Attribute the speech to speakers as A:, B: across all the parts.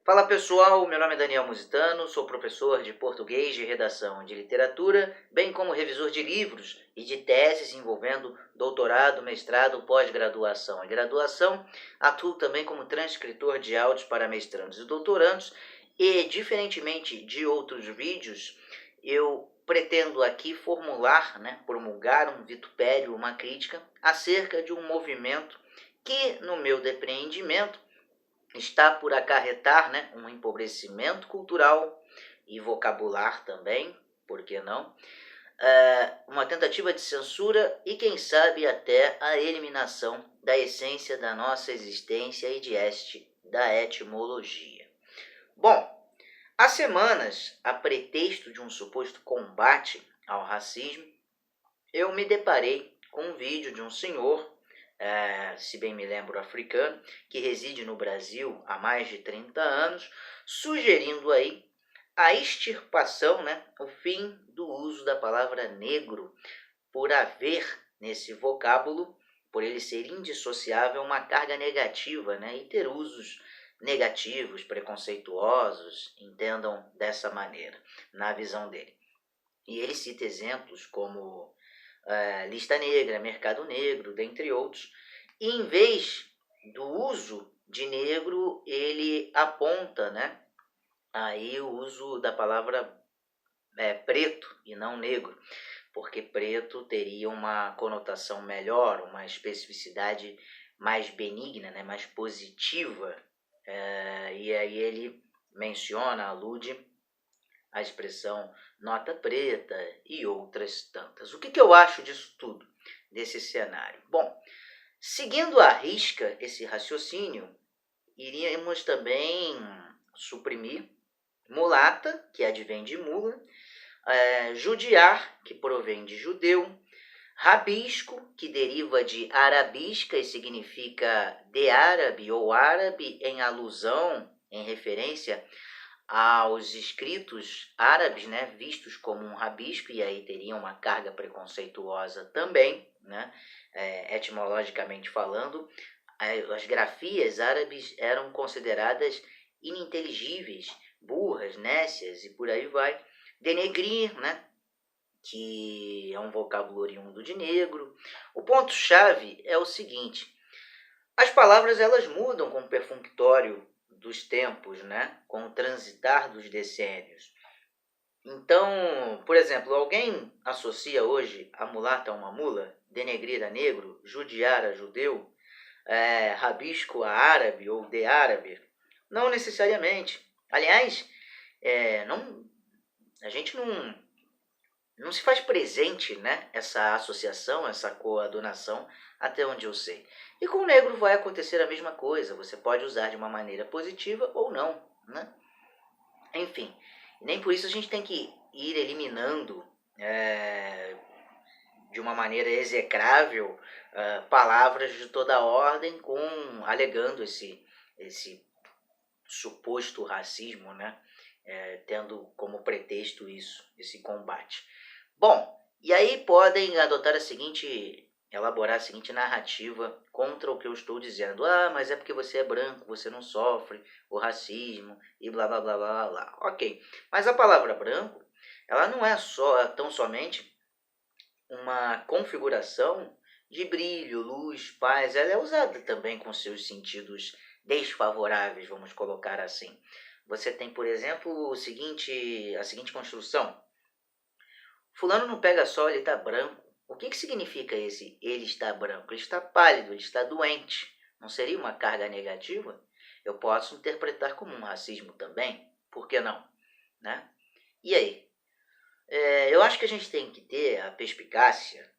A: Fala pessoal, meu nome é Daniel Musitano, sou professor de português de redação e de literatura, bem como revisor de livros e de teses envolvendo doutorado, mestrado, pós-graduação e graduação. Atuo também como transcritor de áudios para mestrandos e doutorandos e, diferentemente de outros vídeos, eu pretendo aqui formular, promulgar um vitupério, uma crítica acerca de um movimento que, no meu depreendimento, está por acarretar, um empobrecimento cultural e vocabular também, por que não? Uma tentativa de censura e, quem sabe, até a eliminação da essência da nossa existência e da etimologia. Bom, há semanas, a pretexto de um suposto combate ao racismo, eu me deparei com um vídeo de um senhor, se bem me lembro, africano, que reside no Brasil há mais de 30 anos, sugerindo aí a extirpação, o fim do uso da palavra negro, por haver nesse vocábulo, por ele ser indissociável, uma carga negativa, e ter usos negativos, preconceituosos, entendam dessa maneira, na visão dele. E ele cita exemplos como lista negra, mercado negro, dentre outros. E em vez do uso de negro, ele aponta, aí o uso da palavra preto e não negro, porque preto teria uma conotação melhor, uma especificidade mais benigna, mais positiva. E aí ele menciona, alude a expressão nota preta e outras tantas. O que eu acho disso tudo, desse cenário? Bom, seguindo à risca esse raciocínio, iríamos também suprimir mulata, que advém de mula, judiar, que provém de judeu, rabisco, que deriva de arabisca e significa de árabe ou árabe, em alusão, em referência aos escritos árabes, vistos como um rabisco, e aí teriam uma carga preconceituosa também, etimologicamente falando. As grafias árabes eram consideradas ininteligíveis, burras, nécias e por aí vai. Denegrir, que é um vocábulo oriundo de negro. O ponto-chave é o seguinte: as palavras elas mudam com o perfunctório dos tempos, com o transitar dos decênios. Então, por exemplo, alguém associa hoje a mulata a uma mula, denegrir a negro, judiar a judeu, rabisco a árabe ou de árabe? Não necessariamente. Aliás, a gente não se faz presente, essa associação, essa coadunação, até onde eu sei. E com o negro vai acontecer a mesma coisa. Você pode usar de uma maneira positiva ou não, Enfim, nem por isso a gente tem que ir eliminando de uma maneira execrável palavras de toda ordem, alegando esse suposto racismo, tendo como pretexto esse combate. Bom, e aí podem elaborar a seguinte narrativa contra o que eu estou dizendo. Mas é porque você é branco, você não sofre o racismo e blá blá blá blá blá. Ok, mas a palavra branco, ela não é tão somente uma configuração de brilho, luz, paz. Ela é usada também com seus sentidos desfavoráveis, vamos colocar assim. Você tem, por exemplo, a seguinte construção. Fulano não pega sol, ele está branco. O que significa ele está branco? Ele está pálido, ele está doente. Não seria uma carga negativa? Eu posso interpretar como um racismo também. Por que não? E aí? Eu acho que a gente tem que ter a perspicácia,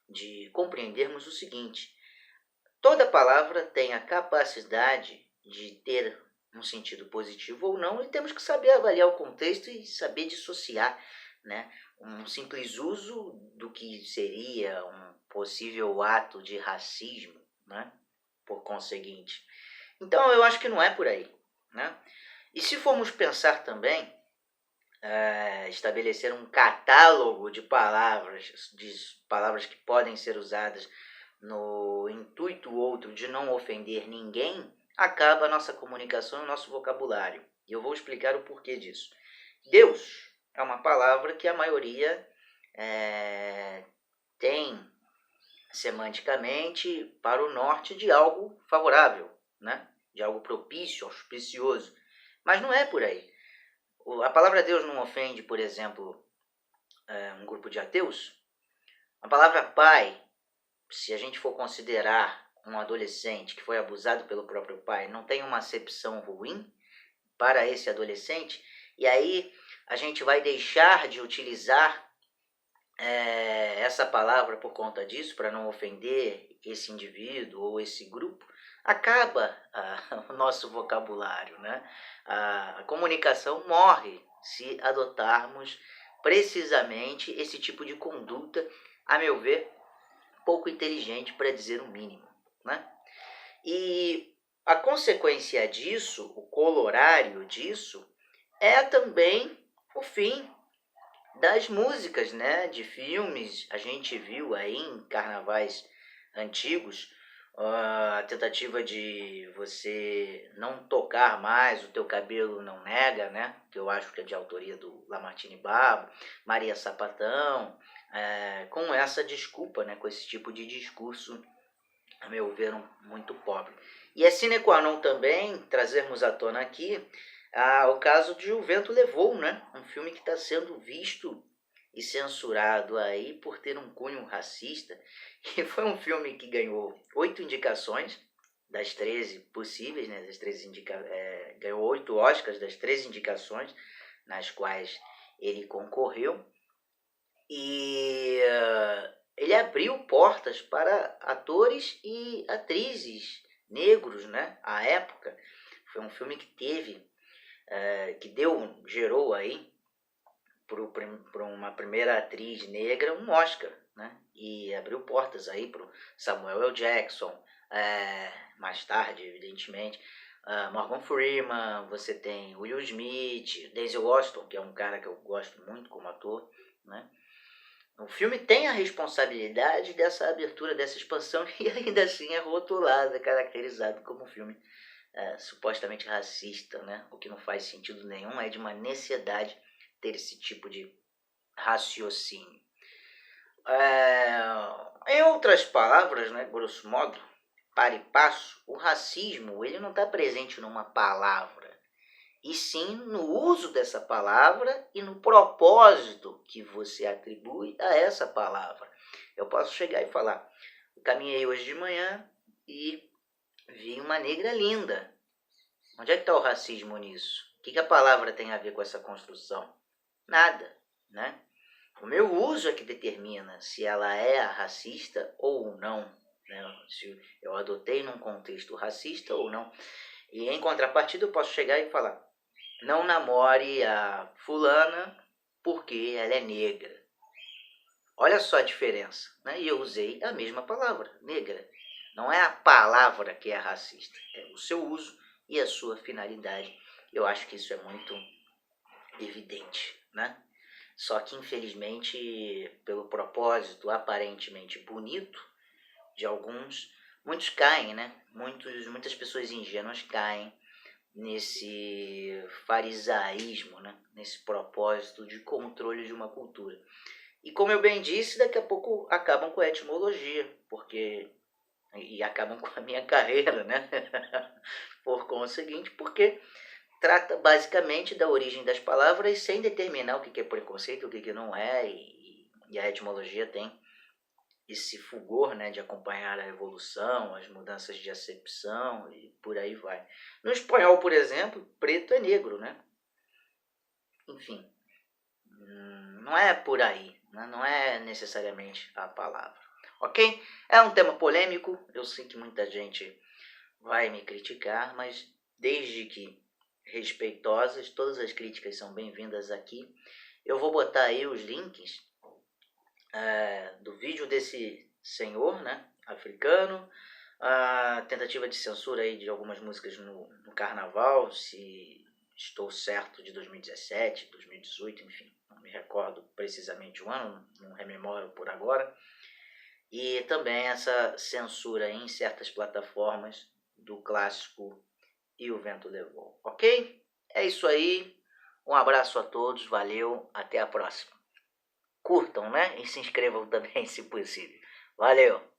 A: de compreendermos o seguinte: toda palavra tem a capacidade de ter um sentido positivo ou não, e temos que saber avaliar o contexto e saber dissociar, um simples uso do que seria um possível ato de racismo, por conseguinte. Então, eu acho que não é por aí, E se formos pensar também, estabelecer um catálogo de palavras que podem ser usadas no intuito outro de não ofender ninguém, acaba a nossa comunicação e o nosso vocabulário. E eu vou explicar o porquê disso. Deus é uma palavra que a maioria tem semanticamente para o norte de algo favorável, né? De algo propício, auspicioso. Mas não é por aí. A palavra Deus não ofende, por exemplo, um grupo de ateus. A palavra pai, se a gente for considerar um adolescente que foi abusado pelo próprio pai, não tem uma acepção ruim para esse adolescente, e aí a gente vai deixar de utilizar essa palavra por conta disso, para não ofender esse indivíduo ou esse grupo, acaba o nosso vocabulário, né? A comunicação morre se adotarmos precisamente esse tipo de conduta, a meu ver, pouco inteligente, para dizer o mínimo, né? E a consequência disso, o colorário disso, é também o fim das músicas, né, de filmes. A gente viu aí em carnavais antigos a tentativa de você não tocar mais, o teu cabelo não nega, né, que eu acho que é de autoria do Lamartine Babo, Maria Sapatão, com essa desculpa, né, com esse tipo de discurso, a meu ver, muito pobre. E é sine qua non também trazermos à tona aqui o caso de O Vento Levou, né? Um filme que está sendo visto e censurado aí por ter um cunho racista. E foi um filme que ganhou 8 indicações das 13 possíveis, né? Ganhou 8 Oscars das 13 indicações nas quais ele concorreu. E ele abriu portas para atores e atrizes negros, né? À época, foi um filme que gerou aí para uma primeira atriz negra um Oscar, né? E abriu portas aí para Samuel L. Jackson, mais tarde, evidentemente, Morgan Freeman, você tem Will Smith, Denzel Washington, que é um cara que eu gosto muito como ator, né? O filme tem a responsabilidade dessa abertura, dessa expansão, e ainda assim é rotulado, é caracterizado como um filme supostamente racista, né? O que não faz sentido nenhum, é de uma necessidade ter esse tipo de raciocínio. Em outras palavras, né, grosso modo, para e passo, o racismo ele não está presente numa palavra, e sim no uso dessa palavra e no propósito que você atribui a essa palavra. Eu posso chegar e falar, eu caminhei hoje de manhã e vi uma negra linda. Onde é que está o racismo nisso? O que a palavra tem a ver com essa construção? Nada, né? O meu uso é que determina se ela é racista ou não, né? Se eu adotei num contexto racista ou não. E em contrapartida eu posso chegar e falar, não namore a fulana porque ela é negra. Olha só a diferença, né? E eu usei a mesma palavra, negra. Não é a palavra que é racista, é o seu uso e a sua finalidade. Eu acho que isso é muito evidente, né? Só que, infelizmente, pelo propósito aparentemente bonito de alguns, muitos caem, né? Muitas pessoas ingênuas caem nesse farisaísmo, né? Nesse propósito de controle de uma cultura. E como eu bem disse, daqui a pouco acabam com a etimologia, e acabam com a minha carreira, né? Por conseguinte, porque trata basicamente da origem das palavras sem determinar o que é preconceito, o que não é, e a etimologia tem esse fulgor, né, de acompanhar a evolução, as mudanças de acepção e por aí vai. No espanhol, por exemplo, preto é negro, né? Enfim, não é por aí, né? Não é necessariamente a palavra, ok? É um tema polêmico, eu sei que muita gente vai me criticar, mas desde que respeitosas, todas as críticas são bem-vindas aqui. Eu vou botar aí os links do vídeo desse senhor, né, africano, a tentativa de censura aí de algumas músicas no carnaval, se estou certo, de 2017, 2018, enfim, não me recordo precisamente o ano, não rememoro por agora, e também essa censura em certas plataformas do clássico E o Vento Levou, ok? É isso aí, um abraço a todos, valeu, até a próxima. Curtam, né? E se inscrevam também, se possível. Valeu!